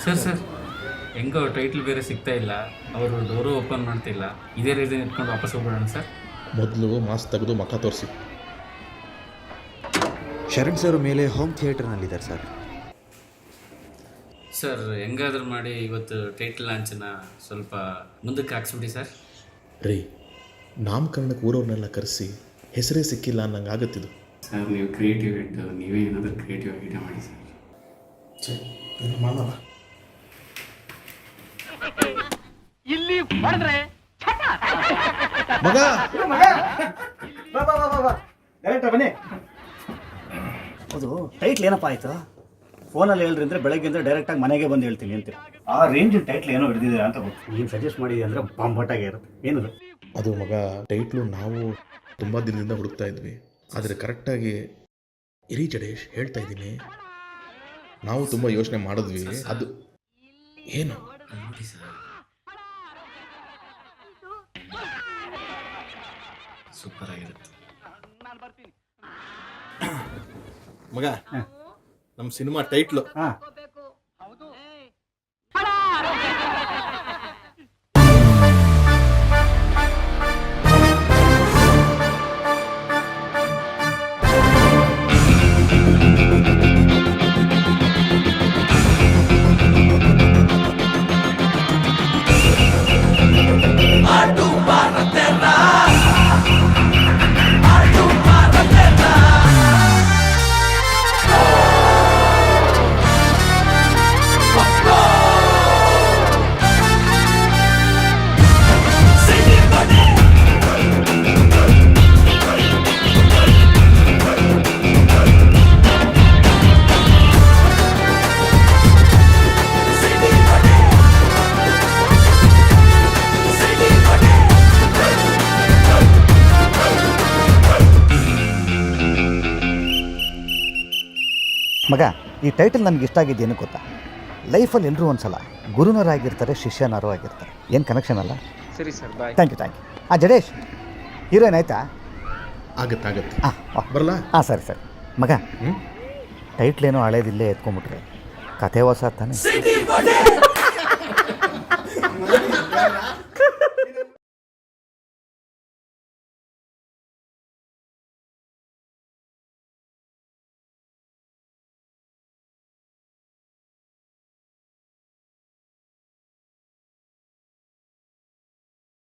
Sir ಹೆಂಗೋ title ಬೇರೆ ಸಿಗ್ತಾ ಇಲ್ಲ, ಅವರು ಡೋರು ಓಪನ್ ಮಾಡ್ತಿಲ್ಲ. ಇದೇ ರೀಸನ್ ಇಟ್ಕೊಂಡು ವಾಪಸ್ ಹೋಗ್ಬಿಡೋಣ ಸರ್. ಮೊದಲು ಮಾಸ್ಕ್ ತೆಗೆದು ಮಖ ತೋರಿಸಿ. ಶರಣ್ ಸರ್ ಮೇಲೆ ಹೋಮ್ ಥಿಯೇಟರ್ನಲ್ಲಿದ್ದಾರೆ ಸರ್. ಸರ್ ಹೆಂಗಾದ್ರೂ ಮಾಡಿ ಇವತ್ತು ಟೈಟ್ಲ್ ಲಾಂಚನ್ನ ಸ್ವಲ್ಪ ಮುಂದಕ್ಕೆ ಹಾಕ್ಸ್ಬಿಡಿ ಸರ್. ರೀ, ನಾಮಕರಣಕ್ಕೆ ಊರವ್ರನ್ನೆಲ್ಲ ಕರೆಸಿ ಹೆಸರೇ ಸಿಕ್ಕಿಲ್ಲ ಅನ್ನಂಗೆ ಆಗುತ್ತಿದ್ದು. ಸರ್ ನೀವು ಕ್ರಿಯೇಟಿವ್ ಇಟ್ಟು ನೀವೇ ಏನಾದರೂ ಕ್ರಿಯೇಟಿವ್ ಐಡಿಯಾ ಮಾಡಿ ಸರ್. ಮಾಡೋಣ. ಇಲ್ಲಿ ಹೊಡೆದ್ರೆ ಮಗ ಬನ್ನಿ. ಹೌದು, ಟೈಟ್ಲ್ ಏನಪ್ಪ ಆಯ್ತು? ಫೋನಲ್ಲಿ ಹೇಳ್ರಿ ಅಂದರೆ ಬೆಳಗ್ಗೆಯಿಂದ ಡೈರೆಕ್ಟಾಗಿ ಮನೆಗೆ ಬಂದು ಹೇಳ್ತೀನಿ ಅಂತೀರ. ಆ ರೇಂಜಿನ ಟೈಟ್ಲ್ ಏನೋ ಹಿಡಿದಿದ್ದೀರಾ ಅಂತ ಗೊತ್ತು. ನೀನು ಸಜೆಸ್ಟ್ ಮಾಡಿದೆ ಅಂದರೆ ಬಾಂಬಟ್ಟಾಗೆ ಇರುತ್ತೆ. ಏನದು? ಅದು ಮಗ, ಟೈಟ್ಲು ನಾವು ತುಂಬ ದಿನದಿಂದ ಹುಡುಕ್ತಾ ಇದ್ವಿ, ಆದರೆ ಕರೆಕ್ಟಾಗಿ ಇರಿ ಜಡೇಶ್, ಹೇಳ್ತಾ ಇದ್ದೀನಿ, ನಾವು ತುಂಬ ಯೋಚನೆ ಮಾಡಿದ್ವಿ. ಅದು ಏನು ನೋಡಿ ಸರ್, ಸೂಪರ್ ಆಗಿರುತ್ತೆ ಮಗ. ನಮ್ಮ ಸಿನಿಮಾ ಟೈಟ್ಲು ಹಾಂ, ಮಗ, ಈ ಟೈಟಲ್ ನನಗೆ ಇಷ್ಟ ಆಗಿದ್ದೇನು ಗೊತ್ತಾ? ಲೈಫಲ್ಲಿ ಎಲ್ಲರೂ ಒಂದ್ಸಲ ಗುರುನರಾಗಿರ್ತಾರೆ, ಶಿಷ್ಯನರೂ ಆಗಿರ್ತಾರೆ. ಏನು ಕನೆಕ್ಷನ್ ಅಲ್ಲ? ಸರಿ sir, bye. Thank you. Jadesh, heroine ಆಯ್ತಾ? ಆಗತ್ತೆ. ಹಾಂ ಬರಲ್ಲ. ಹಾಂ, ಸರಿ. ಮಗ, ಟೈಟ್ಲ್ ಏನೋ ಹಳೇದಿಲ್ಲೇ ಎತ್ಕೊಂಬಿಟ್ರೆ ಕಥೆ ಹೊಸ ತಾನೆ.